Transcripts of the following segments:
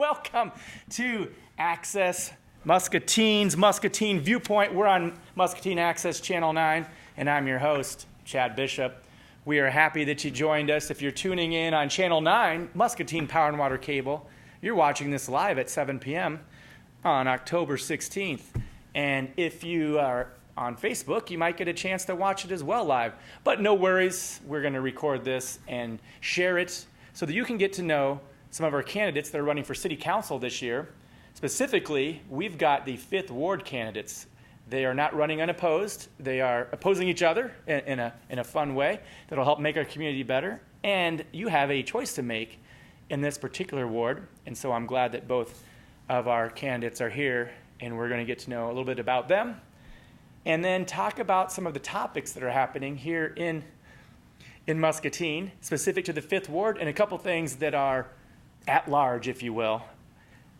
Welcome to Access Muscatine's Muscatine Viewpoint. We're on Muscatine Access Channel 9, and I'm your host, Chad Bishop. We are happy that you joined us. If you're tuning in on Channel 9, Muscatine Power and Water Cable, you're watching this live at 7 p.m. on October 16th. And if you are on Facebook, you might get a chance to watch it as well live. But no worries, we're going to record this and share it so that you can get to know some of our candidates that are running for City Council this year. Specifically, we've got the 5th Ward candidates. They are not running unopposed. They are opposing each other in a fun way that'll help make our community better. And you have a choice to make in this particular ward. And so I'm glad that both of our candidates are here, and we're going to get to know a little bit about them and then talk about some of the topics that are happening here in Muscatine, specific to the 5th Ward, and a couple things that are at large, if you will.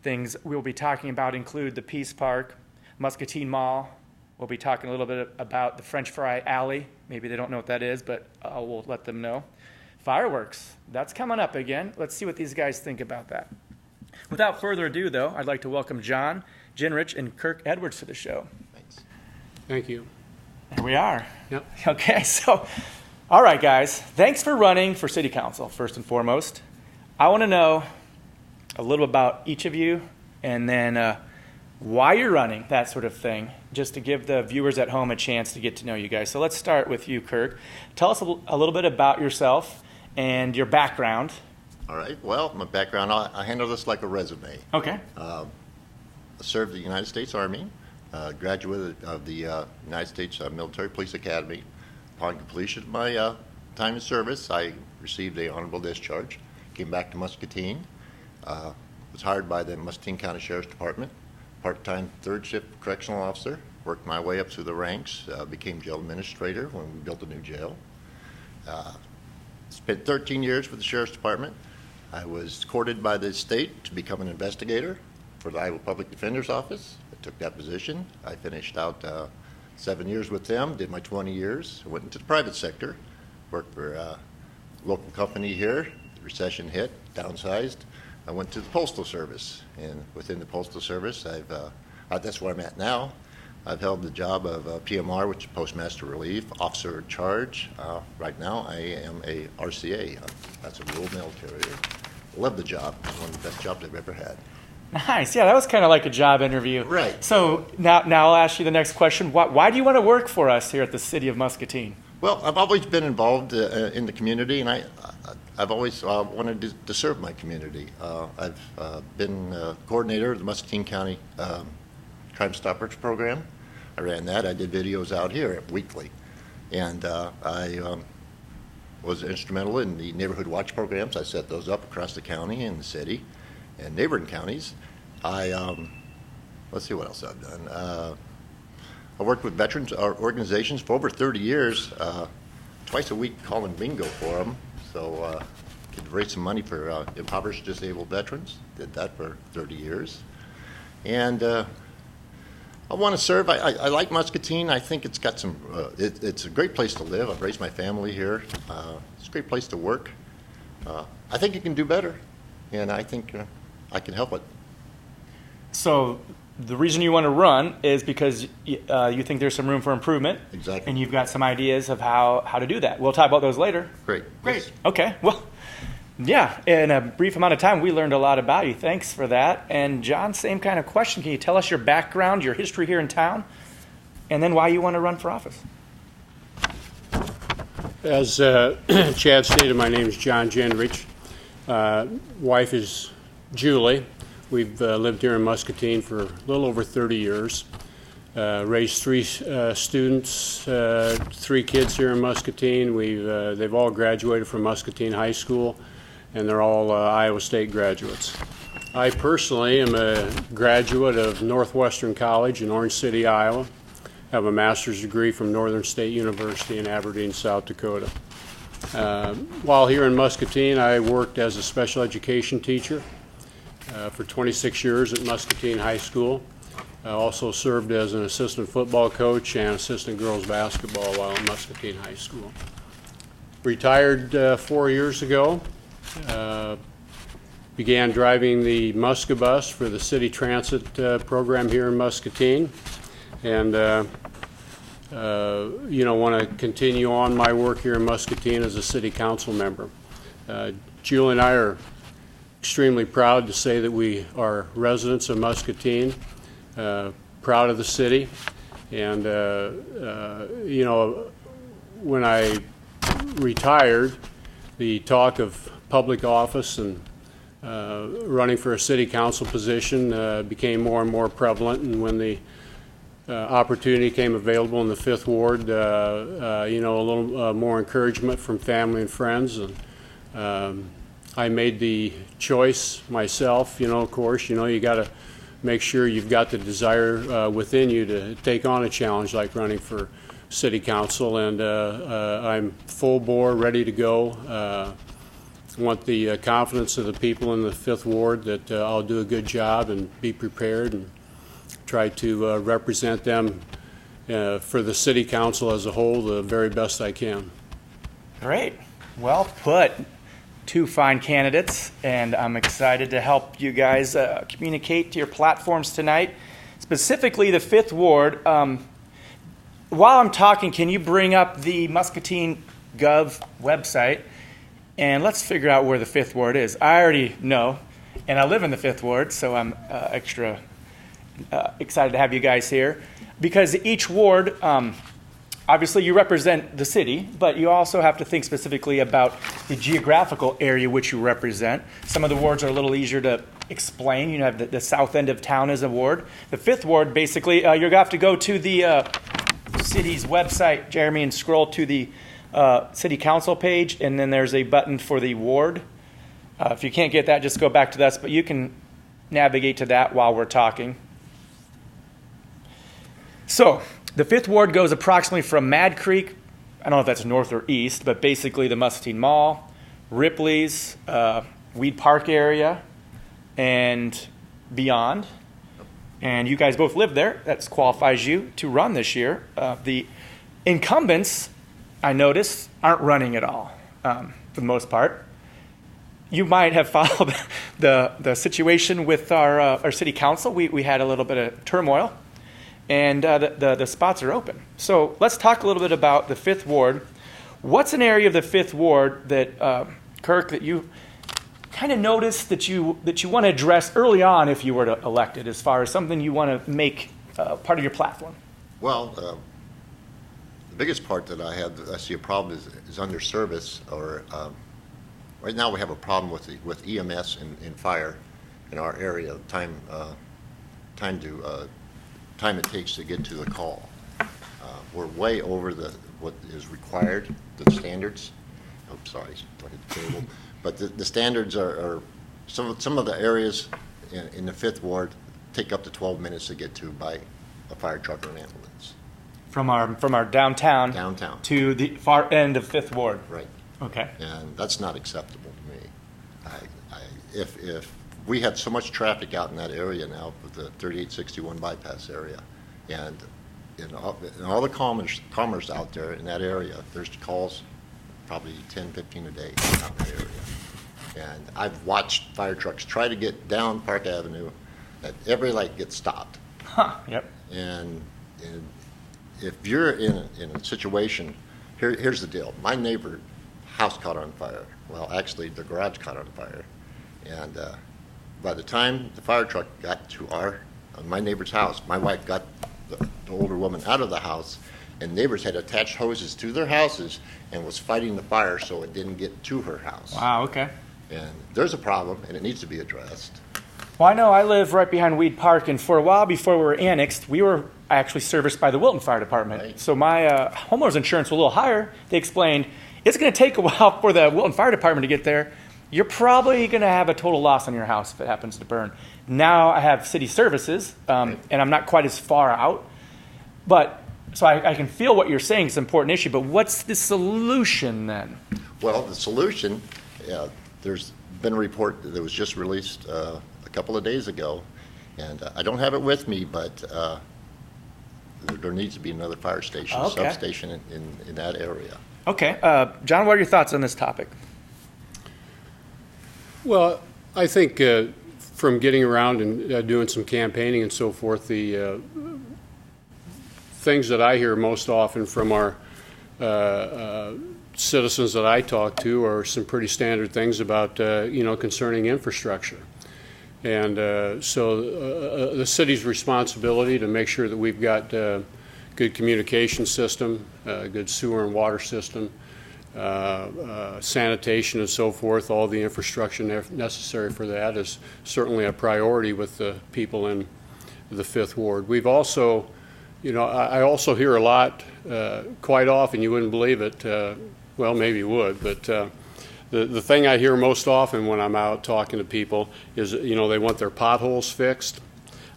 Things we'll be talking about include the Peace Park, Muscatine Mall. We'll be talking a little bit about the French Fry Alley. Maybe they don't know what that is, but we'll let them know. Fireworks, that's coming up again. Let's see what these guys think about that. Without further ado, though, I'd like to welcome John, Jindrich, and Kirk Edwards to the show. Thanks. Thank you. Here we are. Yep. Okay, so, all right, guys. Thanks for running for City Council, first and foremost. I want to know a little about each of you, and then why you're running, that sort of thing, just to give the viewers at home a chance to get to know you guys. So let's start with you, Kirk. Tell us a little bit about yourself and your background. All right. Well, my background, I handle this like a resume. Okay. I served the United States Army, graduate of the United States Military Police Academy. Upon completion of my time in service, I received an honorable discharge, came back to Muscatine, was hired by the Muscatine County Sheriff's Department, part-time third shift correctional officer, worked my way up through the ranks, became jail administrator when we built a new jail. Spent 13 years with the Sheriff's Department. I was courted by the state to become an investigator for the Iowa Public Defender's Office. I took that position. I finished out 7 years with them, did my 20 years, went into the private sector, worked for a local company here. The recession hit, downsized. I went to the Postal Service, and within the Postal Service, that's where I'm at now. I've held the job of PMR, which is Postmaster Relief, Officer in Charge. Right now, I am a RCA. That's a rural mail carrier. Love the job. It's one of the best jobs I've ever had. Nice. Yeah, that was kind of like a job interview. Right. So now I'll ask you the next question. Why do you want to work for us here at the City of Muscatine? Well, I've always been involved in the community, and I've always wanted to serve my community. I've been coordinator of the Muscatine County Crime Stoppers program. I ran that. I did videos out here weekly, and I was instrumental in the neighborhood watch programs. I set those up across the county and the city and neighboring counties. Let's see what else I've done. I worked with veterans organizations for over 30 years, twice a week calling bingo for them, so could raise some money for impoverished disabled veterans. Did that for 30 years. And I want to serve. I like Muscatine. I think it's got some, it's a great place to live. I've raised my family here. It's a great place to work. I think it can do better, and I think I can help it. So the reason you want to run is because you think there's some room for improvement. Exactly. And you've got some ideas of how to do that. We'll talk about those later. Great. Great. Yes. Okay. Well, yeah, in a brief amount of time, we learned a lot about you. Thanks for that. And John, same kind of question. Can you tell us your background, your history here in town, and then why you want to run for office? As Chad stated, my name is John Jindrich. Wife is Julie. We've lived here in Muscatine for a little over 30 years. Raised 3 students, 3 kids here in Muscatine. They've all graduated from Muscatine High School, and they're all Iowa State graduates. I personally am a graduate of Northwestern College in Orange City, Iowa. I have a master's degree from Northern State University in Aberdeen, South Dakota. While here in Muscatine, I worked as a special education teacher for 26 years at Muscatine High School. I also served as an assistant football coach and assistant girls basketball while at Muscatine High School. Retired 4 years ago. began driving the Muscabus for the city transit program here in Muscatine, and want to continue on my work here in Muscatine as a city council member. Julie and I are extremely proud to say that we are residents of Muscatine, proud of the city, and when I retired, the talk of public office and running for a city council position became more and more prevalent, and when the opportunity came available in the Fifth Ward, a little more encouragement from family and friends, and I made the choice myself. Of course, you got to make sure you've got the desire within you to take on a challenge like running for city council, and I'm full bore, ready to go. Want the confidence of the people in the Fifth Ward that I'll do a good job and be prepared and try to represent them for the city council as a whole the very best I can. Great. Well put. Two fine candidates, and I'm excited to help you guys communicate to your platforms tonight. Specifically, the Fifth Ward. While I'm talking, can you bring up the Muscatine Gov website, and let's figure out where the Fifth Ward is. I already know, and I live in the Fifth Ward, so I'm extra excited to have you guys here, because each ward, obviously you represent the city, but you also have to think specifically about the geographical area which you represent. Some of the wards are a little easier to explain. You have the south end of town as a ward. The Fifth Ward, basically, you're going to have to go to the city's website, Jeremy, and scroll to the city council page, and then there's a button for the ward. If you can't get that, just go back to this, but you can navigate to that while we're talking. So, the Fifth Ward goes approximately from Mad Creek, I don't know if that's north or east, but basically the Muscatine Mall, Ripley's, Weed Park area, and beyond. And you guys both live there. That qualifies you to run this year. The incumbents, I noticed, aren't running at all, for the most part. You might have followed the situation with our city council. We had a little bit of turmoil, and the spots are open. So let's talk a little bit about the Fifth Ward. What's an area of the Fifth Ward that, Kirk, that you kind of noticed that you want to address early on if you were elected, as far as something you want to make part of your platform? Well, the biggest part that I see a problem is under service, or right now we have a problem with EMS and fire in our area. Time it takes to get to the call. We're way over what is required, the standards. Oh, sorry, don't hit the table. But the standards are some of the areas in the Fifth Ward take up to 12 minutes to get to by a fire truck or an ambulance. From our downtown to the far end of Fifth Ward. Right. Okay. And that's not acceptable to me. If we had so much traffic out in that area now with the 3861 bypass area, and in all the commerce out there in that area, there's calls probably 10, 15 a day out in that area. And I've watched fire trucks try to get down Park Avenue, at every light gets stopped. Huh. Yep. And if you're in a situation, here's the deal. My neighbor house caught on fire. Well, actually, the garage caught on fire. And by the time the fire truck got to my neighbor's house, my wife got the older woman out of the house, and neighbors had attached hoses to their houses and was fighting the fire so it didn't get to her house. Wow, okay. And there's a problem, and it needs to be addressed. Well, I know I live right behind Weed Park, and for a while before we were annexed, we were actually serviced by the Wilton Fire Department. Right. So my homeowner's insurance was a little higher. They explained, it's going to take a while for the Wilton Fire Department to get there. You're probably going to have a total loss on your house if it happens to burn. Now I have city services, and I'm not quite as far out. But so I can feel what you're saying is an important issue, but what's the solution then? Well, the solution, there's been a report that was just released a couple of days ago, and I don't have it with me, but there needs to be another fire station, substation in that area. Okay. John, what are your thoughts on this topic? Well, I think from getting around and doing some campaigning and so forth, the things that I hear most often from our citizens that I talk to are some pretty standard things about, concerning infrastructure. And so the city's responsibility to make sure that we've got good communication system, good sewer and water system, sanitation and so forth, all the infrastructure necessary for that is certainly a priority with the people in the Fifth Ward. We've also, I also hear a lot, quite often, you wouldn't believe it, well, maybe you would, but the thing I hear most often when I'm out talking to people is, they want their potholes fixed,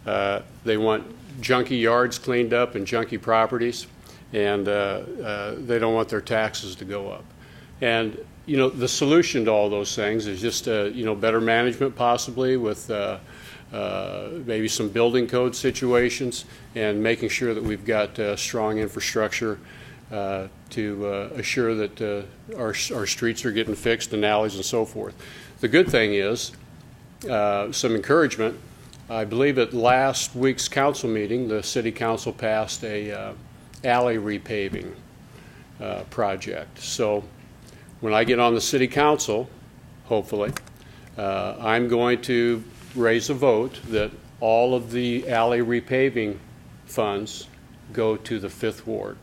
they want junky yards cleaned up and junky properties, and they don't want their taxes to go up. And the solution to all those things is just better management, possibly with maybe some building code situations, and making sure that we've got strong infrastructure to assure that our streets are getting fixed and alleys and so forth. The good thing is some encouragement. I believe at last week's council meeting, the city council passed a alley repaving project. So when I get on the city council, hopefully, I'm going to raise a vote that all of the alley repaving funds go to the Fifth Ward.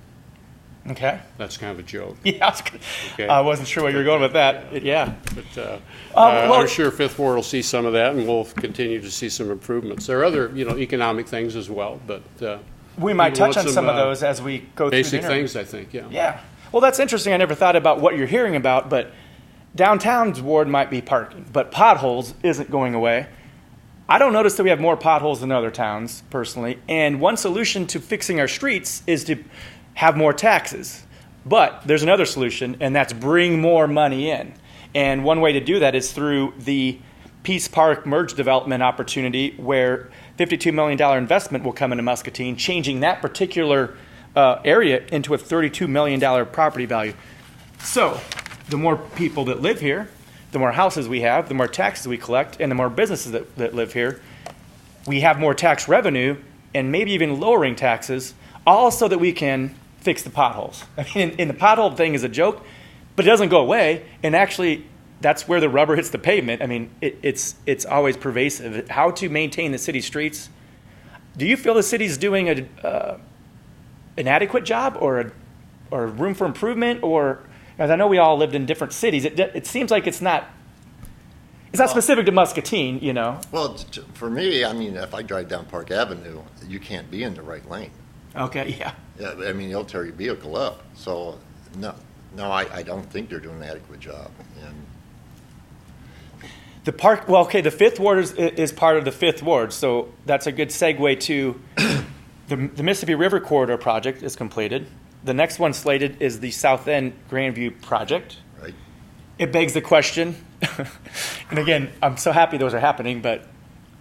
Okay. That's kind of a joke. Yeah, I wasn't sure where you were going with that. Yeah. But I'm sure Fifth Ward will see some of that, and we'll continue to see some improvements. There are other, economic things as well, but we might touch on some of those as we go through the basic things, I think. Yeah. Yeah. Well, that's interesting. I never thought about what you're hearing about, but downtown's ward might be parking, but potholes isn't going away. I don't notice that we have more potholes than other towns, personally. And one solution to fixing our streets is to have more taxes. But there's another solution, and that's bring more money in. And one way to do that is through the Peace Park merge development opportunity, where $52 million investment will come into Muscatine, changing that particular area into a $32 million property value. So the more people that live here, the more houses we have, the more taxes we collect, and the more businesses that live here, we have more tax revenue, and maybe even lowering taxes, all so that we can fix the potholes. I mean, and the pothole thing is a joke, but it doesn't go away, and actually that's where the rubber hits the pavement. I mean, it's always pervasive. How to maintain the city streets. Do you feel the city's doing an adequate job, or room for improvement, or, as I know we all lived in different cities, it seems like it's not specific to Muscatine, Well, for me, I mean, if I drive down Park Avenue, you can't be in the right lane. Okay, yeah. Yeah, I mean, it'll tear your vehicle up. So, no, I don't think they're doing an adequate job. And the park, well, okay, the Fifth Ward is part of the Fifth Ward, so that's a good segue to the Mississippi River Corridor project is completed. The next one slated is the South End Grandview project. Right. It begs the question, and again, I'm so happy those are happening, but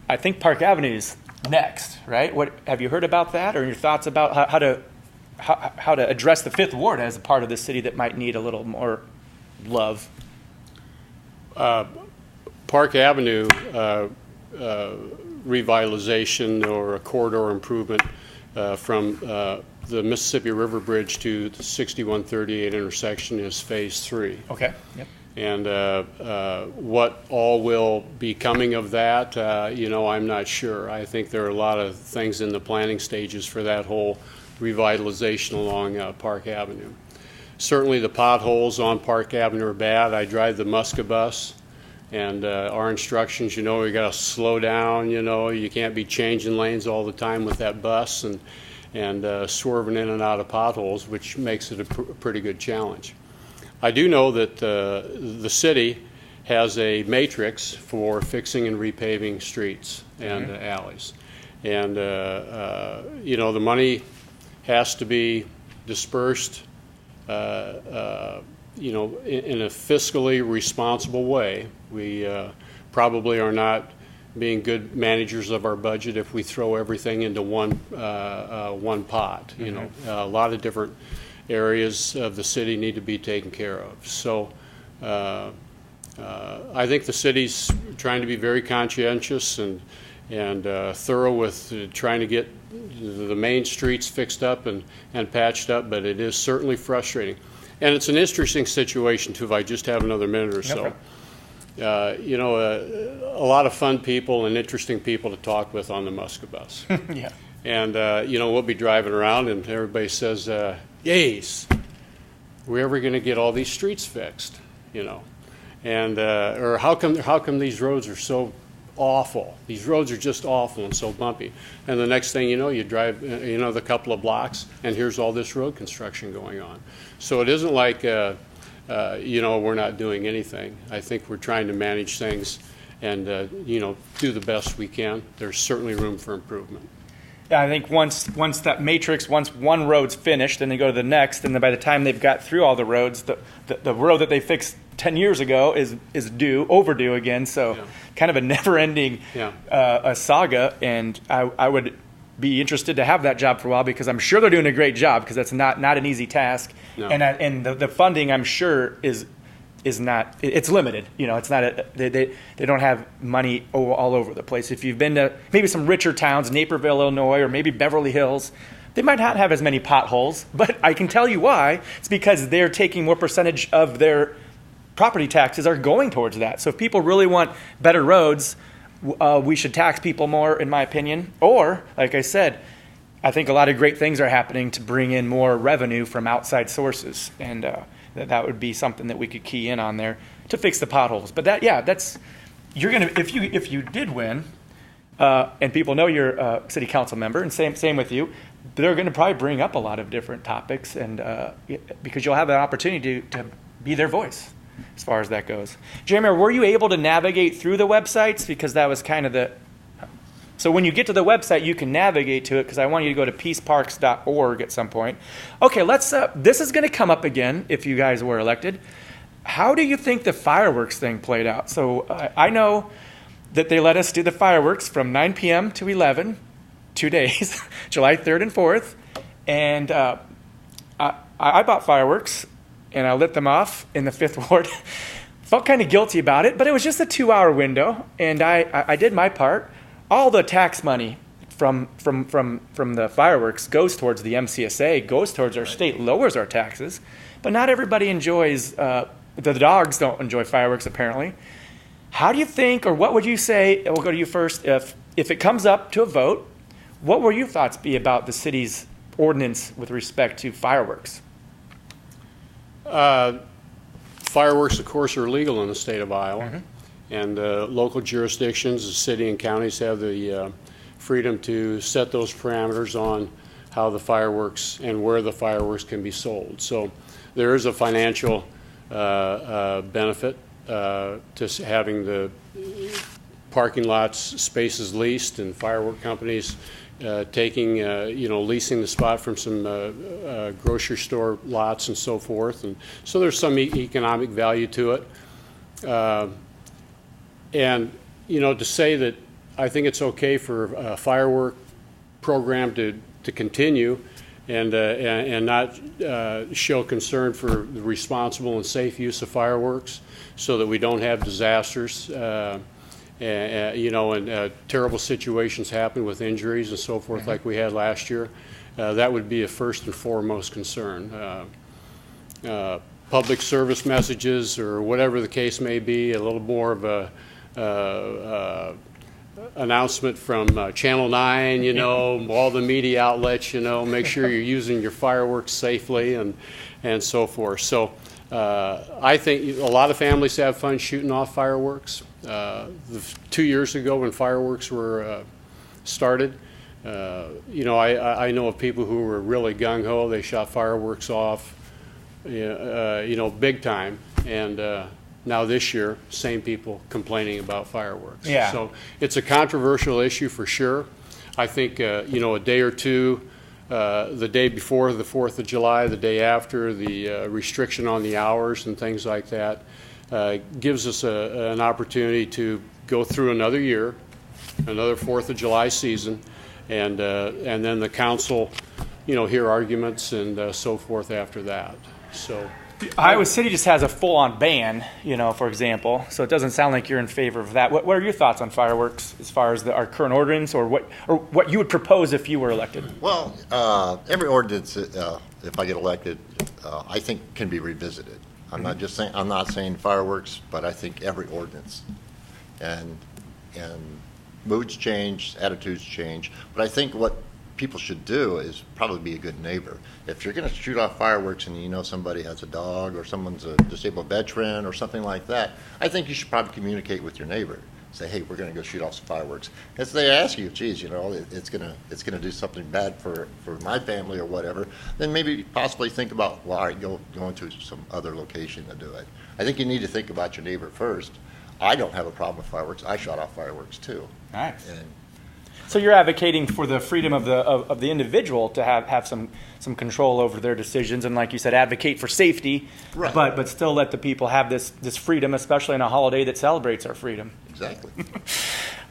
I think Park Avenue is next, right? What have you heard about that, or your thoughts about how to address the Fifth Ward as a part of the city that might need a little more love? Park Avenue revitalization or a corridor improvement from the Mississippi River Bridge to the 6138 intersection is phase 3. Okay. Yep. And what all will be coming of that, I'm not sure. I think there are a lot of things in the planning stages for that whole revitalization along Park Avenue. Certainly the potholes on Park Avenue are bad. I drive the Musca bus, and our instructions, we got to slow down, you can't be changing lanes all the time with that bus and swerving in and out of potholes, which makes it a pretty good challenge. I do know that the city has a matrix for fixing and repaving streets and alleys. And, the money has to be dispersed, in a fiscally responsible way. We probably are not being good managers of our budget if we throw everything into one pot. A lot of different areas of the city need to be taken care of. So I think the city's trying to be very conscientious and thorough with trying to get the main streets fixed up and patched up, but it is certainly frustrating. And it's an interesting situation, too, if I just have another minute or so. A lot of fun people and interesting people to talk with on the Muscabus. Yeah. And, we'll be driving around and everybody says, "Yes, we're ever going to get all these streets fixed?" And or how come these roads are so awful? These roads are just awful and so bumpy. And the next thing you know, you drive the couple of blocks and here's all this road construction going on. So it isn't like we're not doing anything. I think we're trying to manage things and do the best we can. There's certainly room for improvement. Yeah, I think once that matrix, once one road's finished, then they go to the next, and then by the time they've got through all the roads, the road that they fixed 10 years ago is overdue again. So kind of a never-ending a saga, and I would be interested to have that job for a while because I'm sure they're doing a great job because that's not an easy task. No. And the funding, I'm sure, is not, it's limited. It's not they don't have money all over the place. If you've been to maybe some richer towns, Naperville, Illinois, or maybe Beverly Hills, they might not have as many potholes, but I can tell you why. It's because they're taking more percentage of their property taxes are going towards that. So if people really want better roads, we should tax people more, in my opinion. Or, like I said, I think a lot of great things are happening to bring in more revenue from outside sources, and that would be something that we could key in on there to fix the potholes. But that's you're gonna if you did win, and people know you're a city council member, and same with you, they're going to probably bring up a lot of different topics, and because you'll have an opportunity to be their voice as far as that goes. Jeremy, were you able to navigate through the websites? Because that was kind of so when you get to the website, you can navigate to it, because I want you to go to peaceparks.org at some point. Okay, this is going to come up again if you guys were elected. How do you think the fireworks thing played out? So I know that they let us do the fireworks from 9 p.m. to 11, 2 days, July 3rd and 4th. And I bought fireworks, and I lit them off in the 5th Ward. Felt kind of guilty about it, but it was just a 2-hour window, and I did my part. All the tax money from the fireworks goes towards the MCSA, goes towards our state, lowers our taxes. But not everybody enjoys, the dogs don't enjoy fireworks apparently. How do you think, or what would you say, we'll go to you first, if it comes up to a vote, what will your thoughts be about the city's ordinance with respect to fireworks? Fireworks, of course, are legal in the state of Iowa. Mm-hmm. And local jurisdictions, the city and counties, have the freedom to set those parameters on how the fireworks and where the fireworks can be sold. So there is a financial benefit to having the parking lots spaces leased, and firework companies leasing the spot from some grocery store lots and so forth. And so there's some economic value to it. And, to say that I think it's okay for a firework program to continue and not show concern for the responsible and safe use of fireworks so that we don't have disasters, and terrible situations happen with injuries and so forth like we had last year. That would be a first and foremost concern. Public service messages, or whatever the case may be, a little more of a announcement from Channel 9, all the media outlets, make sure you're using your fireworks safely and so forth. So I think a lot of families have fun shooting off fireworks. 2 years ago when fireworks were started, I know of people who were really gung-ho. They shot fireworks off, big time. And now this year, same people complaining about fireworks. Yeah. So it's a controversial issue for sure. I think, a day or two, the day before the 4th of July, the day after, the restriction on the hours and things like that gives us an opportunity to go through another year, another 4th of July season, and then the council, hear arguments and so forth after that. So Iowa City just has a full-on ban, for example. So it doesn't sound like you're in favor of that. What are your thoughts on fireworks as far as our current ordinance, or what you would propose if you were elected? Well, every ordinance, if I get elected, I think can be revisited. I'm not saying fireworks, but I think every ordinance, and moods change, attitudes change. But I think what people should do is probably be a good neighbor. If you're going to shoot off fireworks and somebody has a dog or someone's a disabled veteran or something like that, I think you should probably communicate with your neighbor. Say, hey, we're going to go shoot off some fireworks. If they ask you, geez, it's going to do something bad for my family or whatever, then maybe possibly think about, well, all right, going to some other location to do it. I think you need to think about your neighbor first. I don't have a problem with fireworks. I shot off fireworks too. Nice. And so you're advocating for the freedom of the individual to have some control over their decisions, and like you said, advocate for safety, right. but still let the people have this freedom, especially on a holiday that celebrates our freedom. Exactly.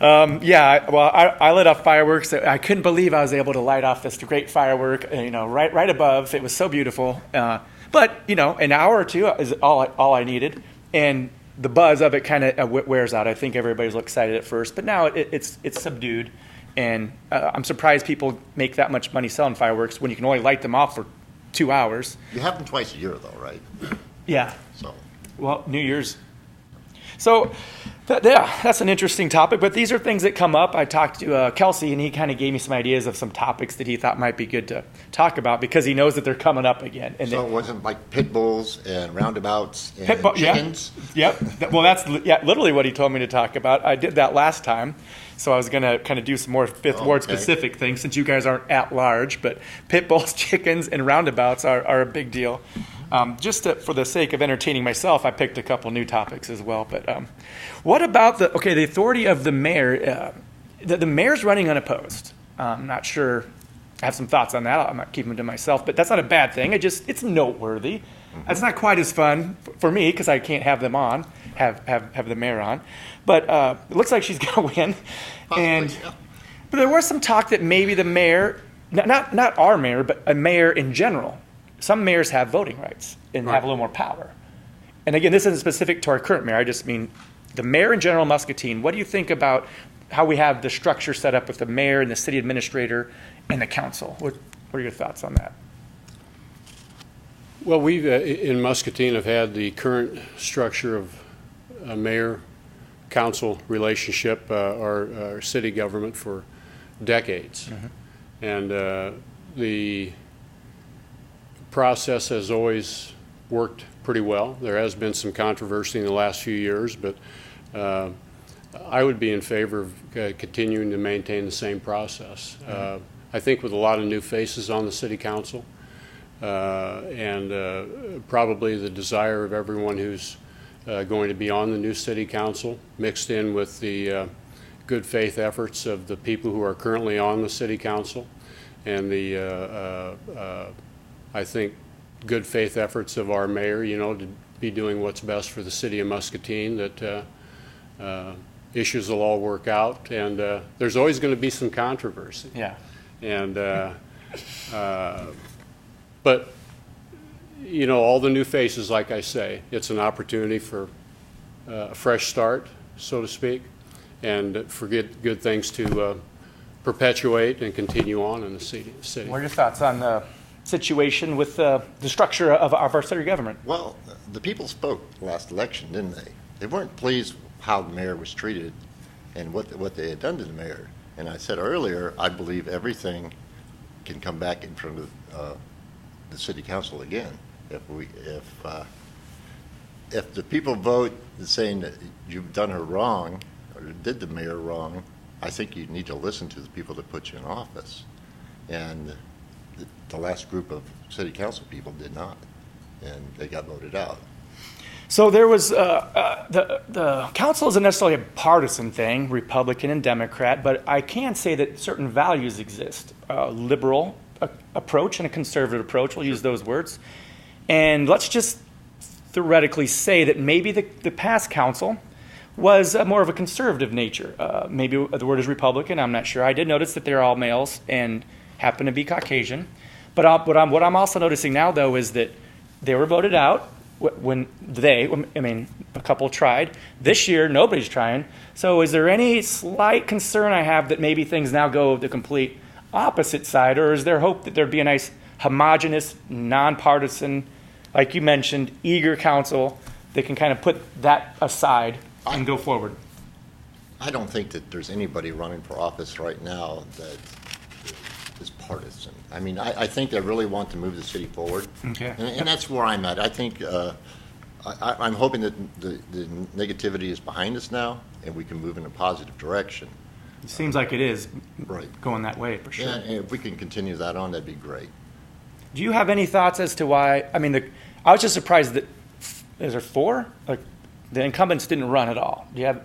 I lit off fireworks. I couldn't believe I was able to light off this great firework, right above. It was so beautiful. But an hour or two is all I needed, and the buzz of it kind of wears out. I think everybody's excited at first, but now it's subdued. And I'm surprised people make that much money selling fireworks when you can only light them off for 2 hours. You have them twice a year, though, right? Yeah. So. Well, New Year's. So, that's an interesting topic. But these are things that come up. I talked to Kelsey, and he kind of gave me some ideas of some topics that he thought might be good to talk about because he knows that they're coming up again. And so it wasn't like pit bulls and roundabouts and chickens? Yeah. Yep. Well, that's literally what he told me to talk about. I did that last time. So I was going to kind of do some more Fifth Ward specific things since you guys aren't at large. But pit bulls, chickens, and roundabouts are a big deal. For the sake of entertaining myself, I picked a couple new topics as well. But what about the authority of the mayor? The mayor's running unopposed. I'm not sure. I have some thoughts on that. I'm not keeping them to myself, but that's not a bad thing. It's noteworthy. Mm-hmm. It's not quite as fun for me because I can't have them on, have the mayor on. But it looks like she's going to win. Possibly, yeah. But there was some talk that maybe the mayor, not our mayor, but a mayor in general. Some mayors have voting rights and have a little more power. And again, this isn't specific to our current mayor. I just mean the mayor in general, Muscatine. What do you think about how we have the structure set up with the mayor and the city administrator and the council? What are your thoughts on that? Well, we've in Muscatine have had the current structure of a mayor-council relationship, our city government, for decades. Mm-hmm. And the process has always worked pretty well. There has been some controversy in the last few years, but I would be in favor of continuing to maintain the same process. Mm-hmm. I think with a lot of new faces on the city council, and probably the desire of everyone who's going to be on the new city council, mixed in with the good faith efforts of the people who are currently on the city council, and the I think good faith efforts of our mayor, to be doing what's best for the city of Muscatine, that issues will all work out. And there's always going to be some controversy. Yeah. And but all the new faces, like I say, it's an opportunity for a fresh start, so to speak, and for good things to perpetuate and continue on in the city. What are your thoughts on the situation with the structure of our city government? Well, the people spoke last election, didn't they? They weren't pleased how the mayor was treated and what they had done to the mayor. And I said earlier, I believe everything can come back in front of the city council again. If the people vote saying that you've done her wrong or did the mayor wrong, I think you need to listen to the people that put you in office. And the last group of city council people did not, and they got voted out. So there was the council isn't necessarily a partisan thing, Republican and Democrat, but I can say that certain values exist: a liberal approach and a conservative approach. We'll use those words, and let's just theoretically say that maybe the past council was more of a conservative nature. Maybe the word is Republican. I'm not sure. I did notice that they're all males and happen to be Caucasian. But what I'm also noticing now, though, is that they were voted out. when a couple tried. This year, nobody's trying. So is there any slight concern I have that maybe things now go the complete opposite side, or is there hope that there'd be a nice homogenous, nonpartisan, like you mentioned, eager council that can kind of put that aside and go forward? I don't think that there's anybody running for office right now that is partisan. I mean, I think they really want to move the city forward. Okay. And that's where I'm at. I think, I'm hoping that the negativity is behind us now and we can move in a positive direction. It seems like it is Right. going that way for sure. And if we can continue that on, that'd be great. Do you have any thoughts as to why? I mean, I was just surprised that is there 4? Like the incumbents didn't run at all. Do you have?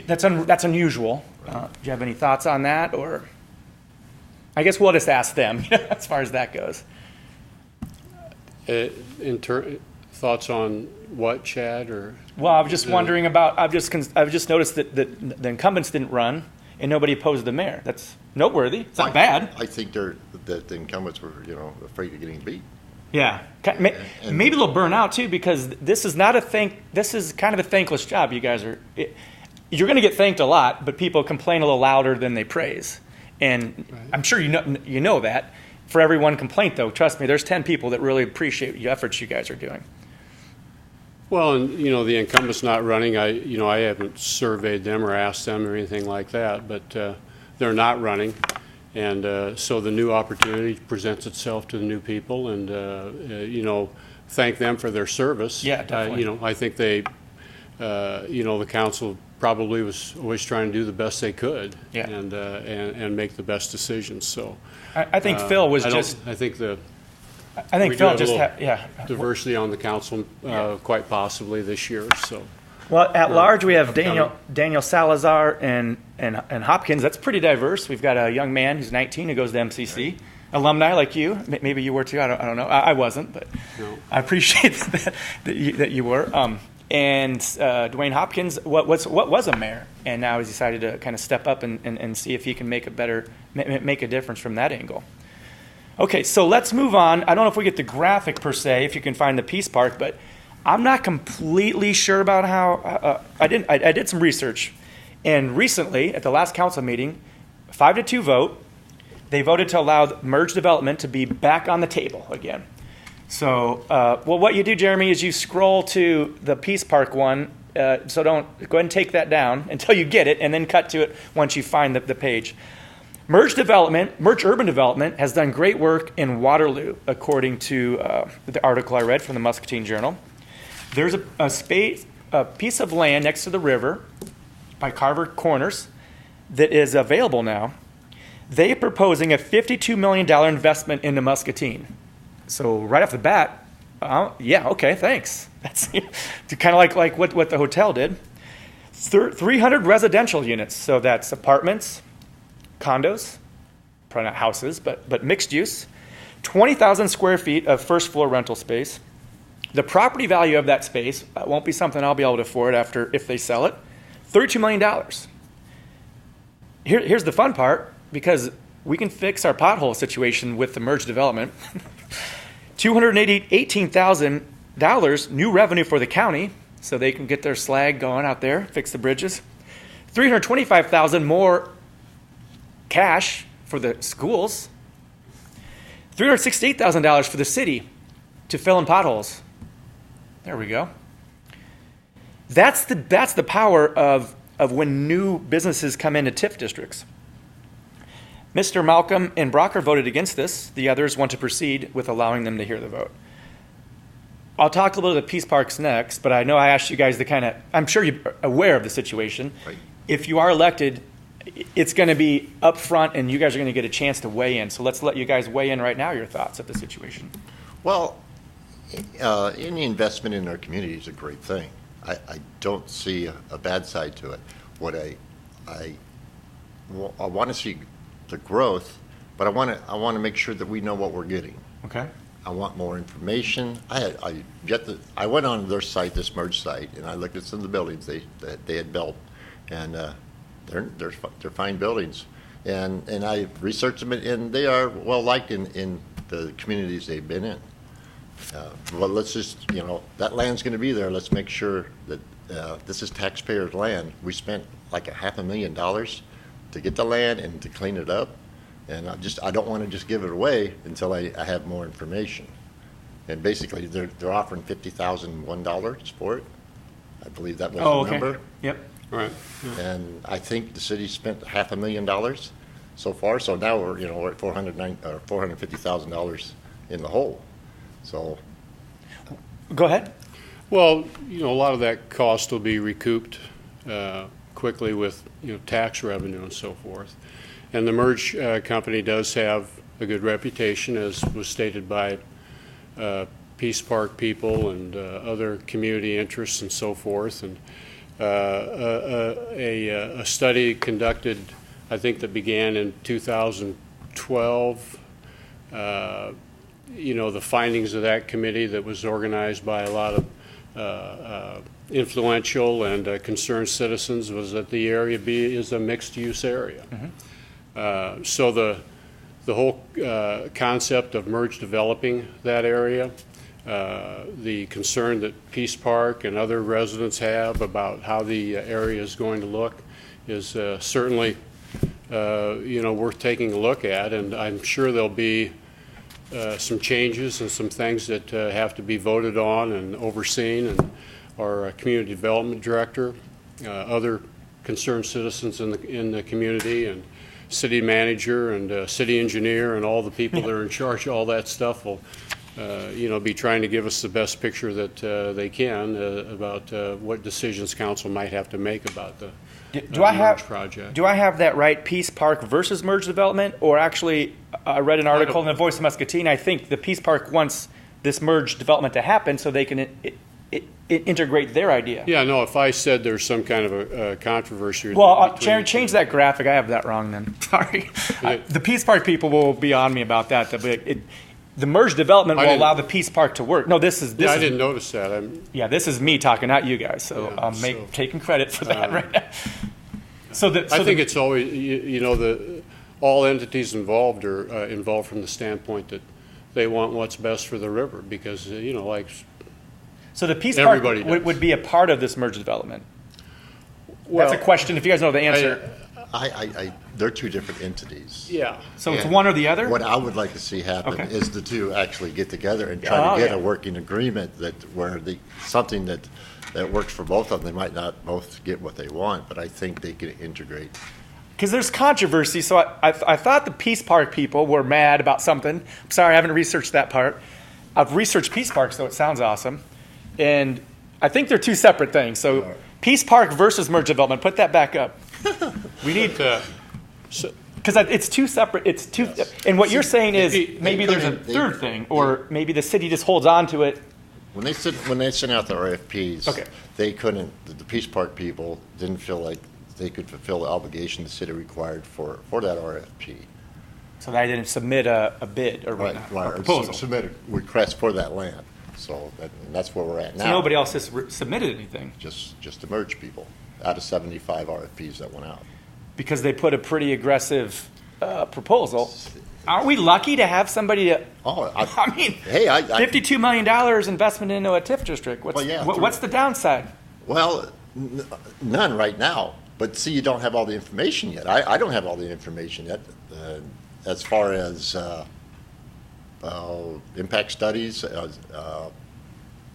That's unusual. Right. Do you have any thoughts on that, or? I guess we'll just ask them as far as that goes. Thoughts on what, Chad? Or Well, I was just wondering about. I've just noticed that the incumbents didn't run and nobody opposed the mayor. That's noteworthy. It's not bad. I think that the incumbents were, afraid of getting beat. Yeah, maybe they'll burn out too, because this is not a This is kind of a thankless job. You guys are. You're going to get thanked a lot, but people complain a little louder than they praise, and right. I'm sure you know that. For every one complaint, though, trust me, there's 10 people that really appreciate the efforts you guys are doing. Well, and the incumbents not running, I haven't surveyed them or asked them or anything like that, but they're not running, and so the new opportunity presents itself to the new people, and thank them for their service. Yeah, definitely. I think they, the council probably was always trying to do the best they could, yeah. and make the best decisions. So I think Phil was just. I think Phil just had diversity on the council, quite possibly this year. So, well, at large we have Daniel Salazar and Hopkins. That's pretty diverse. We've got a young man who's 19 who goes to MCC, alumni like you. Maybe you were too. I don't know. I wasn't, but no. I appreciate that you were. And Dwayne Hopkins was a mayor, and now he's decided to kind of step up and see if he can make a difference from that angle. Okay, so let's move on. I don't know if we get the graphic per se, if you can find the Peace Park, but I'm not completely sure about how. I did some research, and recently at the last council meeting, 5-2 vote, they voted to allow merged development to be back on the table again. So, what you do, Jeremy, is you scroll to the Peace Park one. So go ahead and take that down until you get it, and then cut to it once you find the page. Merged urban development has done great work in Waterloo, according to the article I read from the Muscatine Journal. There's a piece of land next to the river by Carver Corners that is available now. They are proposing a $52 million investment into Muscatine. So right off the bat, yeah, okay, thanks. That's kind of like what the hotel did. 300 residential units, so that's apartments, condos, probably not houses, but mixed use. 20,000 square feet of first floor rental space. The property value of that space won't be something I'll be able to afford if they sell it. $32 million. Here's the fun part, because we can fix our pothole situation with the merged development. $218,000 new revenue for the county, so they can get their slag going out there, fix the bridges. $325,000 more cash for the schools. $368,000 for the city to fill in potholes. There we go. That's the power of when new businesses come into TIF districts. Mr. Malcolm and Brocker voted against this. The others want to proceed with allowing them to hear the vote. I'll talk a little bit of the Peace Parks next, but I know I asked you guys to I'm sure you're aware of the situation. Right. If you are elected, it's going to be up front, and you guys are going to get a chance to weigh in. So let's let you guys weigh in right now, your thoughts of the situation. Well, any investment in our community is a great thing. I don't see a bad side to it. What I want to see the growth, but I want to make sure that we know what we're getting. Okay. I want more information. I went on their site, this merge site, and I looked at some of the buildings that they had built, and they're fine buildings, and I researched them, and they are well liked in the communities they've been in. Well, let's just, that land's going to be there. Let's make sure that this is taxpayers' land. We spent like $500,000 to get the land and to clean it up. And I don't want to just give it away until I have more information. And basically, they're offering $50,001 for it. I believe that was the number. Yep. Right. And I think the city spent $500,000 so far. So now we're at $450,000 in the hole. So. Go ahead. Well, a lot of that cost will be recouped quickly with tax revenue and so forth. And the merge company does have a good reputation, as was stated by Peace Park people and other community interests and so forth. And a study conducted, I think, that began in 2012. The findings of that committee that was organized by a lot of influential and concerned citizens was that the area is a mixed-use area. Mm-hmm. So the whole concept of merge developing that area, the concern that Peace Park and other residents have about how the area is going to look is certainly worth taking a look at, and I'm sure there'll be some changes and some things that have to be voted on and overseen, and our community development director, other concerned citizens in the community, and city manager and city engineer and all the people that are in charge of all that stuff will be trying to give us the best picture that they can about what decisions council might have to make about the merge project. Do I have that right? Peace Park versus merge development, or actually, I read an article in the Voice of Muscatine. I think the Peace Park wants this merge development to happen so they can integrate their idea. Yeah, no. If I said there's some kind of a controversy, well, change that graphic. I have that wrong. Then sorry. The Peace Park people will be on me about that. The merge development will allow the Peace Park to work. No, this is. I didn't notice that. This is me talking, not you guys. So I'm taking credit for that right now. I think it's always, all entities involved are involved from the standpoint that they want what's best for the river, because So the Peace Park would be a part of this merge development. Well, that's a question. If you guys know the answer. They're two different entities. Yeah. So it's one or the other? What I would like to see happen is the two actually get together and try to get a working agreement where something that works for both of them. They might not both get what they want, but I think they can integrate. Because there's controversy. So I thought the Peace Park people were mad about something. I'm sorry, I haven't researched that part. I've researched Peace Park, so it sounds awesome. And I think they're two separate things. So Peace Park versus merge development. Put that back up. We need to, because it's two separate. It's two, and what you're saying is maybe there's a third thing, or maybe the city just holds on to it. When they sent out the RFPs, they couldn't. The Peace Park people didn't feel like they could fulfill the obligation the city required for that RFP. So they didn't submit a bid or a proposal. Submit a request for that land. So that's where we're at now. So nobody else has submitted anything. Just the merge people out of 75 RFPs that went out. Because they put a pretty aggressive proposal. Aren't we lucky to have somebody? $52 million investment into a TIF district. What's the downside? Well, none right now. But see, you don't have all the information yet. I don't have all the information yet as far as impact studies,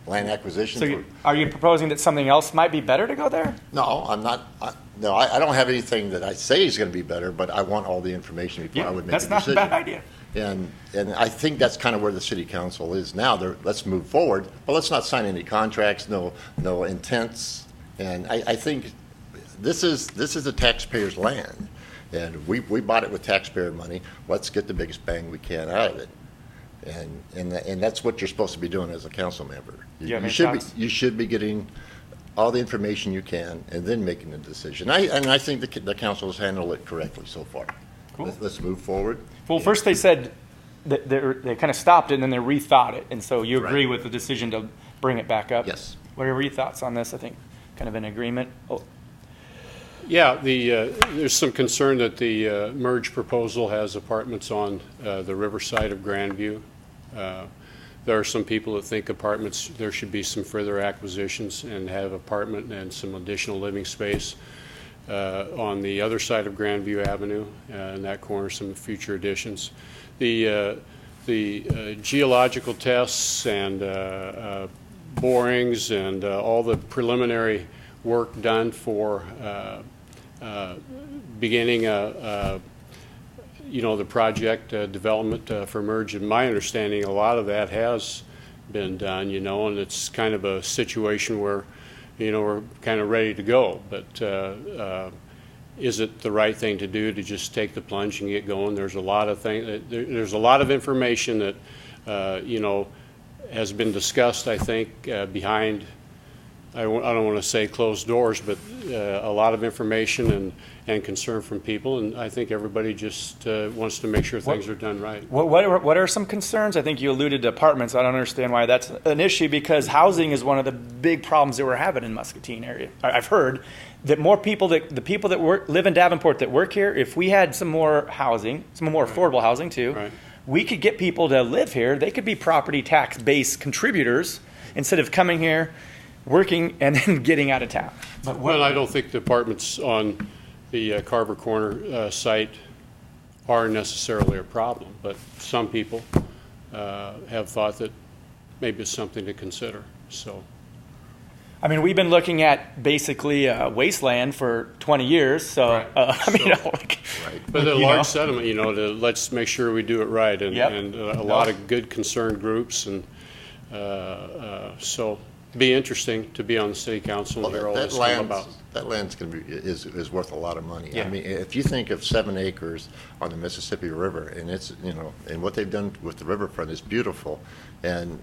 land acquisition. So are you proposing that something else might be better to go there? No, I'm not. I don't have anything that I say is going to be better, but I want all the information before I would make a decision. That's not a bad idea. And I think that's kind of where the city council is now. Let's move forward, but let's not sign any contracts, no intents. And I think this is the taxpayers' land, and we bought it with taxpayer money. Let's get the biggest bang we can out of it. And that's what you're supposed to be doing as a council member. You should be getting all the information you can and then making a decision. I think the council has handled it correctly so far. Cool. Let's move forward. Well, first they said that they kind of stopped it and then they rethought it, and so you agree with the decision to bring it back up? Yes. What are your thoughts on this? I think kind of an agreement. Yeah, there's some concern that the merge proposal has apartments on the riverside of Grandview. there are some people that think apartments, there should be some further acquisitions and have apartment and some additional living space on the other side of Grandview Avenue, in that corner, some future additions. The geological tests and borings and all the preliminary work done for beginning the project development for merge. In my understanding, a lot of that has been done, and it's kind of a situation where, we're kind of ready to go. But is it the right thing to do to just take the plunge and get going? There's a lot of things. There's a lot of information that has been discussed, I think, behind. I don't want to say closed doors, but a lot of information and concern from people, and I think everybody just wants to make sure things are done right. What are some concerns? I think you alluded to apartments. I don't understand why that's an issue, because housing is one of the big problems that we're having in Muscatine area. I've heard that more people, the people that live in Davenport that work here, if we had some more housing, some more affordable housing too, right, we could get people to live here. They could be property tax-based contributors instead of coming here, working, and then getting out of town. But well, I don't think the apartments on the Carver Corner site are necessarily a problem, but some people have thought that maybe it's something to consider. So, I mean, we've been looking at basically wasteland for 20 years. So, right. Right. But the large settlement, let's make sure we do it right, and, Yep. and a lot of good concerned groups, and so. Be interesting to be on the city council and hear all this come about. That land's going to be is worth a lot of money. Yeah. I mean, if you think of 7 acres on the Mississippi River, and it's and what they've done with the riverfront is beautiful, and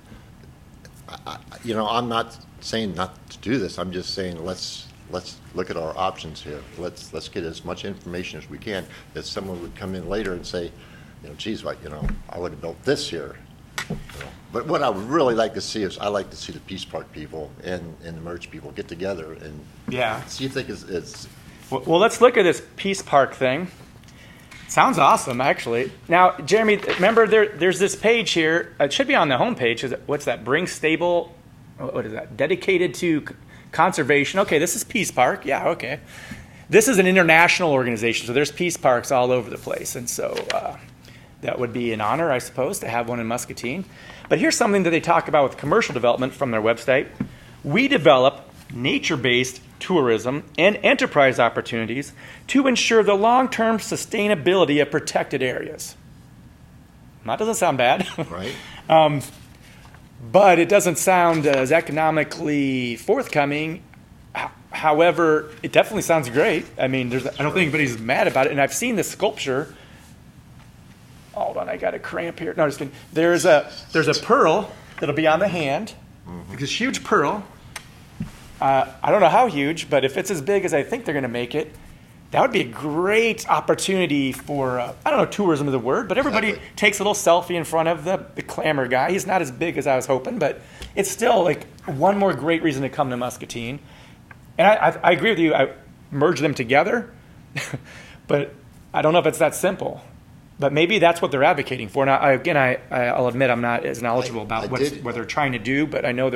I'm not saying not to do this. I'm just saying let's look at our options here. Let's get as much information as we can. That someone would come in later and say, geez, I would have built this here. But what I would really like to see is I like to see the Peace Park people and the merge people get together and see if they can. Well, let's look at this Peace Park thing. Sounds awesome, actually. Now, Jeremy, remember there's this page here. It should be on the homepage. What's that? Bring stable. What is that? Dedicated to conservation. Okay, this is Peace Park. Yeah, okay. This is an international organization, so there's Peace Parks all over the place, and so that would be an honor, I suppose, to have one in Muscatine. But here's something that they talk about with commercial development from their website. We develop nature-based tourism and enterprise opportunities to ensure the long-term sustainability of protected areas. That doesn't sound bad. Right. But it doesn't sound as economically forthcoming. However, it definitely sounds great. I mean, I don't think anybody's mad about it. And I've seen the sculpture. Hold on, I got a cramp here. No, just kidding. There's a pearl that'll be on the hand. Mm-hmm. It's a huge pearl. I don't know how huge, but if it's as big as I think they're going to make it, that would be a great opportunity for, I don't know, tourism is the word, but everybody takes a little selfie in front of the clamor guy. He's not as big as I was hoping, but it's still like one more great reason to come to Muscatine. And I agree with you. I merge them together, but I don't know if it's that simple. But maybe that's what they're advocating for. Now, I'll admit I'm not as knowledgeable about what they're trying to do, but I know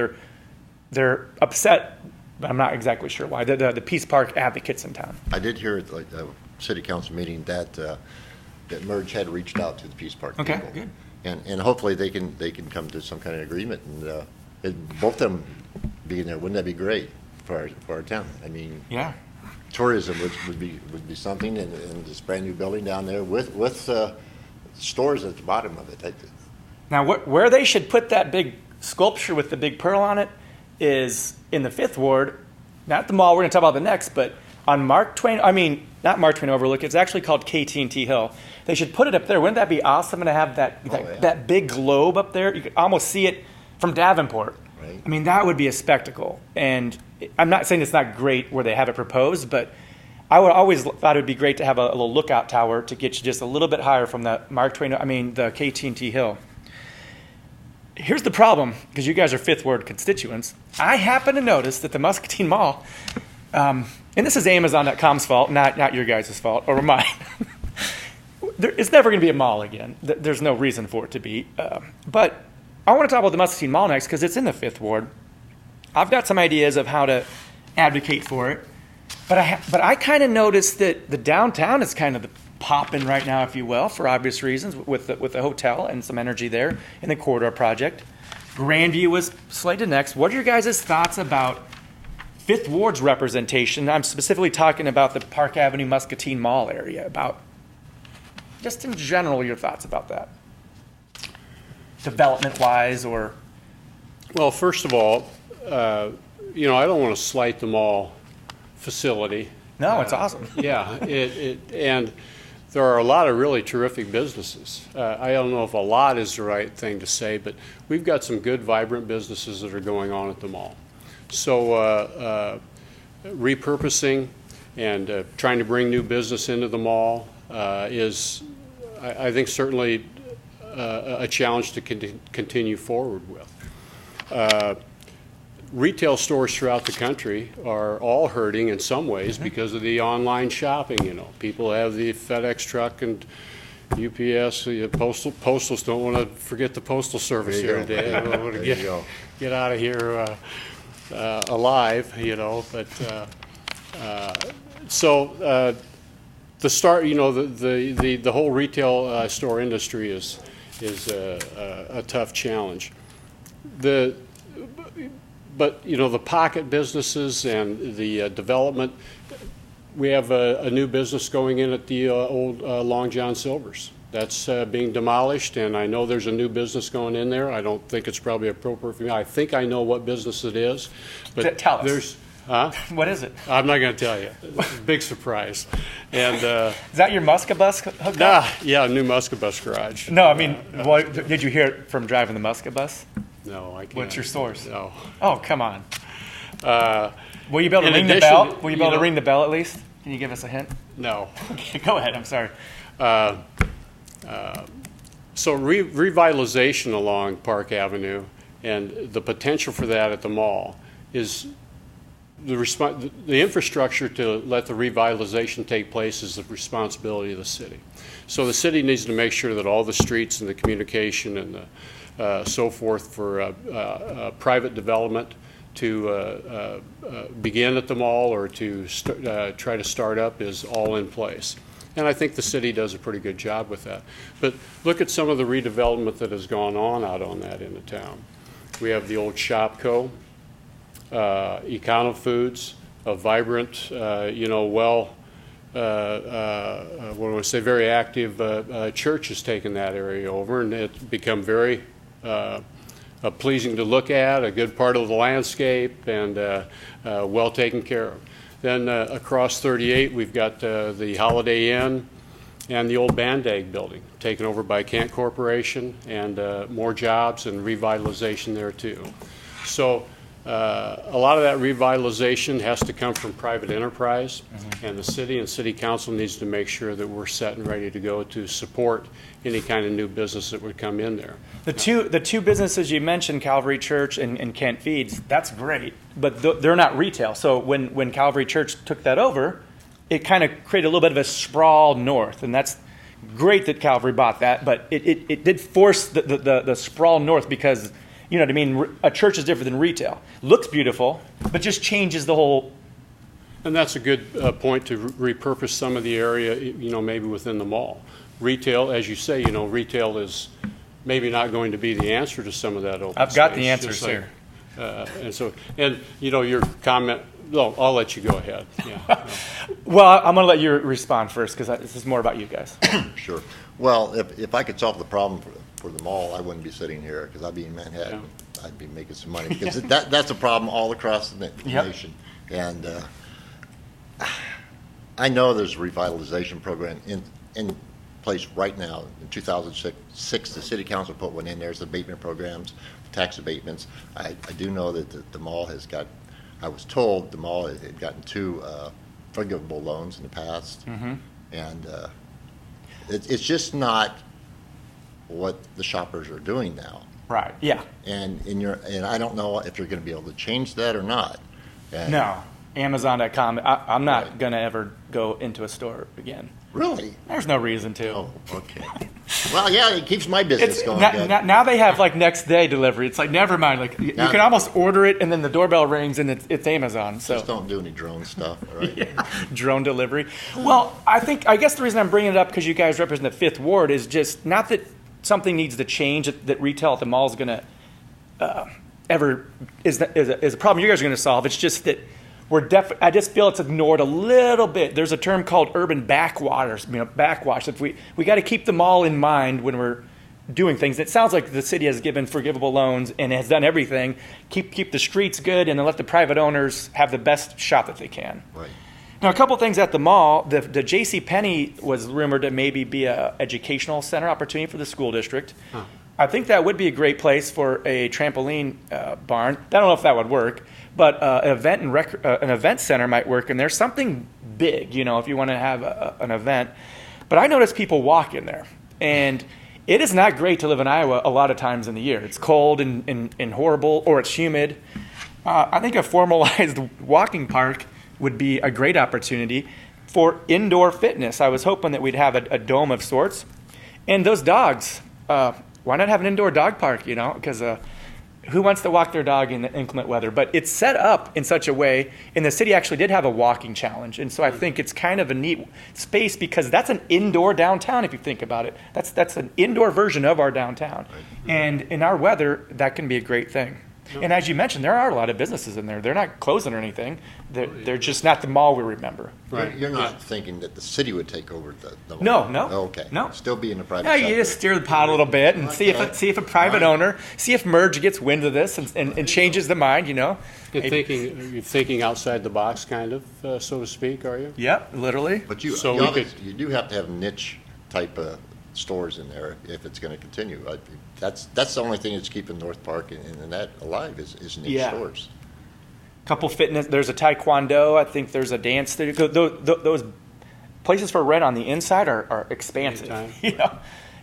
they're upset, but I'm not exactly sure why. The Peace Park advocates in town. I did hear at the city council meeting that Merge had reached out to the Peace Park people. Okay, good. And hopefully they can come to some kind of agreement. And both of them being there, wouldn't that be great for our town? I mean, yeah. Tourism would be something, and this brand new building down there with stores at the bottom of it. Now, where they should put that big sculpture with the big pearl on it is in the 5th Ward, not the mall. We're going to talk about the next, but on not Mark Twain Overlook. It's actually called KT&T Hill. They should put it up there. Wouldn't that be awesome to have that big globe up there? You could almost see it from Davenport. Right. I mean, that would be a spectacle. And I'm not saying it's not great where they have it proposed, but I would always thought it would be great to have a little lookout tower to get you just a little bit higher from the the KT&T Hill. Here's the problem, because you guys are 5th Ward constituents. I happen to notice that the Muscatine Mall, and this is Amazon.com's fault, not your guys' fault, or mine. It's never going to be a mall again. There's no reason for it to be. But I want to talk about the Muscatine Mall next because it's in the 5th Ward. I've got some ideas of how to advocate for it, but I kind of noticed that the downtown is kind of popping right now, if you will, for obvious reasons, with the hotel and some energy there in the corridor project. Grandview was slated next. What are your guys' thoughts about 5th Ward's representation? I'm specifically talking about the Park Avenue Muscatine Mall area, about just in general your thoughts about that, development-wise or... Well, first of all, I don't want to slight the mall facility. No, it's awesome. Yeah, and there are a lot of really terrific businesses. I don't know if a lot is the right thing to say, but we've got some good, vibrant businesses that are going on at the mall. So repurposing and trying to bring new business into the mall is, I think, certainly a challenge to continue forward with. Retail stores throughout the country are all hurting in some ways because of the online shopping. People have the FedEx truck and UPS. Postals don't want to forget the postal service here today. They don't want to get out of here alive. So the start. The whole retail store industry is a tough challenge. But the pocket businesses and the development, we have a new business going in at the old Long John Silver's. That's being demolished, and I know there's a new business going in there. I don't think it's probably appropriate for me. I think I know what business it is. But tell us. What is it? I'm not going to tell you. It's a big surprise. And is that your Muscabus hookup? Yeah, new Muscabus garage. No, I mean, did you hear it from driving the Muscabus? No, I can't. What's your source? No. Oh, come on. Will you be able to ring the bell? Will you be able to ring the bell at least? Can you give us a hint? No. Okay, go ahead. I'm sorry. So revitalization along Park Avenue and the potential for that at the mall is the infrastructure to let the revitalization take place is the responsibility of the city. So the city needs to make sure that all the streets and the communication and so forth for private development to begin at the mall or to try to start up is all in place. And I think the city does a pretty good job with that. But look at some of the redevelopment that has gone on out on that in the town. We have the old Shopco, Econo Foods, a vibrant, very active church has taken that area over, and it's become very pleasing to look at, a good part of the landscape, and well taken care of. Then across 38, we've got the Holiday Inn and the old Bandag building taken over by Kent Corporation, and more jobs and revitalization there too. So a lot of that revitalization has to come from private enterprise, and the city and city council needs to make sure that we're set and ready to go to support any kind of new business that would come in there. The two businesses you mentioned, Calvary Church and Kent Feeds, that's great, but they're not retail. So when Calvary Church took that over, it kind of created a little bit of a sprawl north, and that's great that Calvary bought that, but it did force the sprawl north because, you know what I mean, a church is different than retail. Looks beautiful, but just changes the whole. And that's a good point to repurpose some of the area, maybe within the mall. Retail, as you say, retail is maybe not going to be the answer to some of that open I've got space, the answers here. And your comment, no, I'll let you go ahead. Yeah. Well, I'm going to let you respond first because this is more about you guys. Sure. Well, if I could solve the problem for the mall, I wouldn't be sitting here because I'd be in Manhattan. Yeah. I'd be making some money because that's a problem all across the nation. And I know there's a revitalization program in place right now. In 2006, the city council put one in there. There's abatement programs, tax abatements. I do know that the mall has got, I was told the mall had gotten 2 forgivable loans in the past. And it's just not what the shoppers are doing now. Right, yeah. And I don't know if you're going to be able to change that or not. And no, Amazon.com, I'm not going to ever go into a store again. Really? There's no reason to. Oh, okay. Well, yeah, it keeps my business going. Now they have like next day delivery. It's like, never mind. Like you can almost order it and then the doorbell rings and it's Amazon. So just don't do any drone stuff, all right? Yeah, drone delivery. Well, I guess the reason I'm bringing it up because you guys represent the 5th Ward is just not that something needs to change that retail at the mall is going to is a problem you guys are going to solve. It's just that I just feel it's ignored a little bit. There's a term called urban backwaters, backwash. If we got to keep them all in mind when we're doing things. It sounds like the city has given forgivable loans and has done everything. Keep the streets good and then let the private owners have the best shot that they can. Right. Now, a couple things at the mall. The JCPenney was rumored to maybe be an educational center opportunity for the school district. Huh. I think that would be a great place for a trampoline barn. I don't know if that would work, but an event center might work. And there's something big, if you want to have an event. But I notice people walk in there, and it is not great to live in Iowa a lot of times in the year. It's cold and horrible, or it's humid. I think a formalized walking park would be a great opportunity for indoor fitness. I was hoping that we'd have a dome of sorts. And those dogs, why not have an indoor dog park, because who wants to walk their dog in the inclement weather? But it's set up in such a way, and the city actually did have a walking challenge. And so I think it's kind of a neat space because that's an indoor downtown if you think about it. That's an indoor version of our downtown. Right. And in our weather, that can be a great thing. Yep. And as you mentioned, there are a lot of businesses in there. They're not closing or anything. They're just not the mall we remember. Right. You're not thinking that the city would take over the No, mall? no. Oh, okay. No. Still be in the private sector. sector. You just steer the pot a little bit and see if a private owner, see if Merge gets wind of this and changes the mind, You're thinking outside the box, kind of, so to speak, are you? Yep, literally. But you do have to have niche type of stores in there if it's going to continue. That's the only thing that's keeping North Park and that alive is niche stores. Couple fitness. There's a taekwondo. I think there's a dance studio. Those places for rent on the inside are expansive.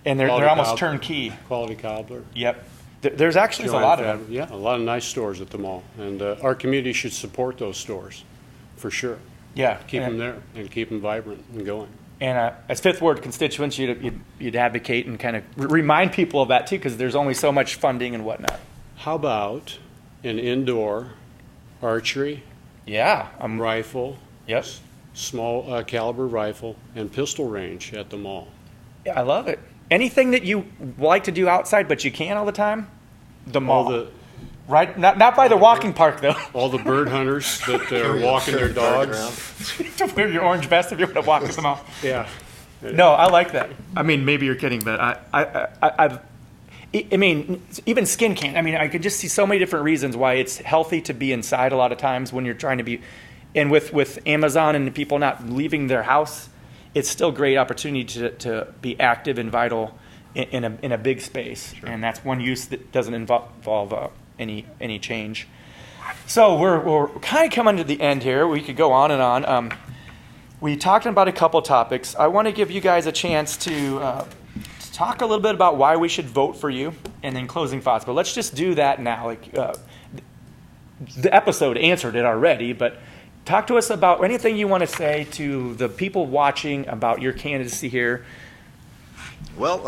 And they're almost turnkey. Quality cobbler. Yep. There's actually a lot of them. Yeah, a lot of nice stores at the mall, and our community should support those stores, for sure. Yeah. Keep them there and keep them vibrant and going. And as 5th Ward constituents, you'd advocate and kind of remind people of that too, because there's only so much funding and whatnot. How about an indoor archery? Yeah, rifle. Yep. Small caliber rifle and pistol range at the mall. Yeah, I love it. Anything that you like to do outside, but you can't all the time, the mall. Right, not by the walking park though. All the bird hunters that are walking their dogs. You have to wear your orange vest if you want to walk them out. Yeah. No, I like that. I mean, maybe you're kidding, but I mean, even skin can't. I mean, I could just see so many different reasons why it's healthy to be inside a lot of times when you're trying to be, and with Amazon and people not leaving their house, it's still a great opportunity to be active and vital in a big space. Sure. And that's one use that doesn't involve any change. So we're kind of coming to the end here. We could go on and on. We talked about a couple topics. I want to give you guys a chance to talk a little bit about why we should vote for you, and then closing thoughts. But let's just do that now. The episode answered it already, but talk to us about anything you want to say to the people watching about your candidacy here. Well,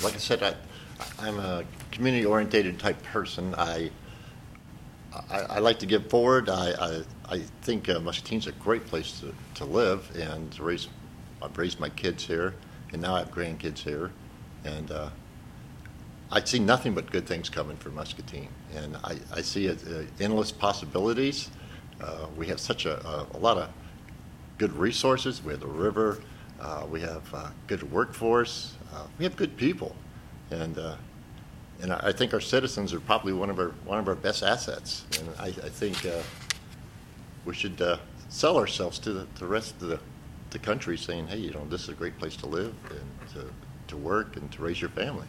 like I said, I'm a community-oriented type person. I like to give forward. I think Muscatine's a great place to live and to raise. I've raised my kids here, and now I have grandkids here, and I see nothing but good things coming for Muscatine, and I see endless possibilities. We have such a lot of good resources. We have the river. We have good workforce. We have good people, and I think our citizens are probably one of our best assets. And I think we should sell ourselves to the rest of the country, saying, hey, this is a great place to live and to work and to raise your family.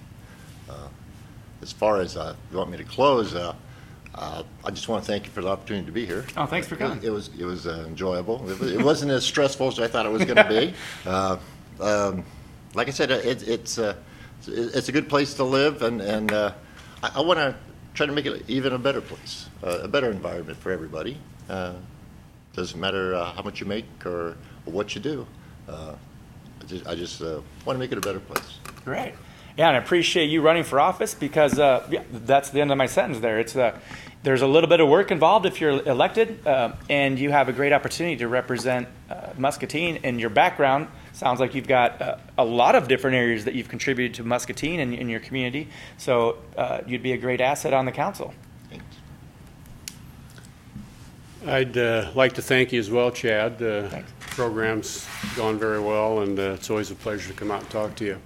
As far as you want me to close, I just want to thank you for the opportunity to be here. Oh, thanks for coming. It was enjoyable. It wasn't as stressful as I thought it was going to be. Like I said, it's a good place to live, and I want to try to make it even a better place, a better environment for everybody. Doesn't matter how much you make or what you do. I just want to make it a better place. Great. Yeah, and I appreciate you running for office because that's the end of my sentence there. There's a little bit of work involved if you're elected, and you have a great opportunity to represent Muscatine. And your background sounds like you've got a lot of different areas that you've contributed to Muscatine and in your community. So you'd be a great asset on the council. Thanks. I'd like to thank you as well, Chad. Thanks. Program's gone very well, and it's always a pleasure to come out and talk to you.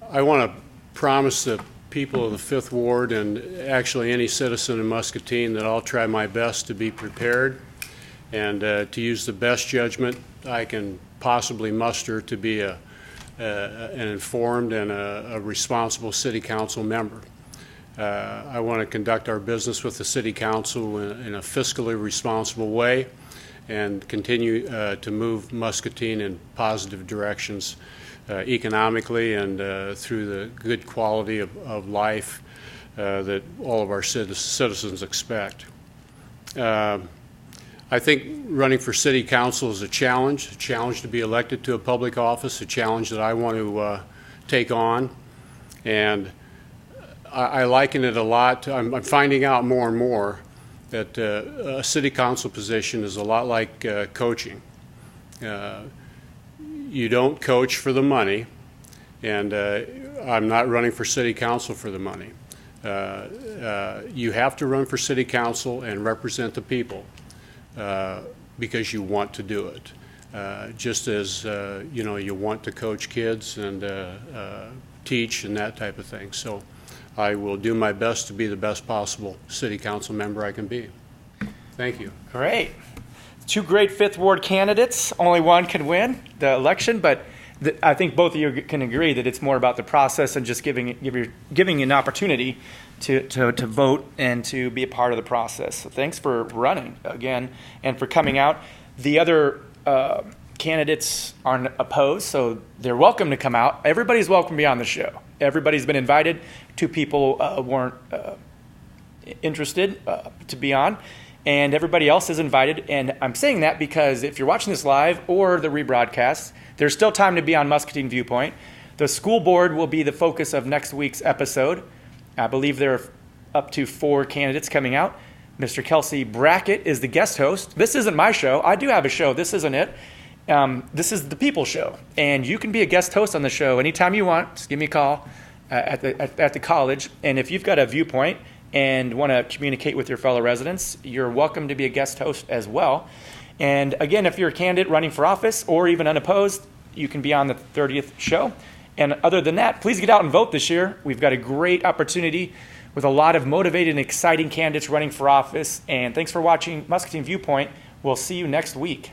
I want to promise the people of the Fifth Ward and actually any citizen in Muscatine that I'll try my best to be prepared and to use the best judgment I can possibly muster to be an informed and a responsible city council member. I want to conduct our business with the city council in a fiscally responsible way and continue to move Muscatine in positive directions economically and through the good quality of life that all of our citizens expect. I think running for city council is a challenge to be elected to a public office, a challenge that I want to take on. And I liken it a lot. I'm finding out more and more that a city council position is a lot like coaching. You don't coach for the money, and I'm not running for city council for the money. You have to run for city council and represent the people because you want to do it. Just as you want to coach kids and teach and that type of thing. So I will do my best to be the best possible city council member I can be. Thank you. Great. Two great Fifth Ward candidates. Only one can win the election, but I think both of you can agree that it's more about the process and just giving you an opportunity to vote and to be a part of the process. So thanks for running again and for coming out. The other candidates aren't opposed, so they're welcome to come out. Everybody's welcome to be on the show. Everybody's been invited. Two people weren't interested to be on. And everybody else is invited. And I'm saying that because if you're watching this live or the rebroadcast, there's still time to be on Muscatine Viewpoint. The school board will be the focus of next week's episode. I believe there are up to 4 candidates coming out. Mr. Kelsey Brackett is the guest host. This isn't my show. I do have a show. This isn't it. This is the People Show. And you can be a guest host on the show anytime you want. Just give me a call at the college. And if you've got a viewpoint and want to communicate with your fellow residents, you're welcome to be a guest host as well. And again, if you're a candidate running for office or even unopposed, you can be on the 30th show. And other than that, please get out and vote this year. We've got a great opportunity with a lot of motivated and exciting candidates running for office. And thanks for watching Muscatine Viewpoint. We'll see you next week.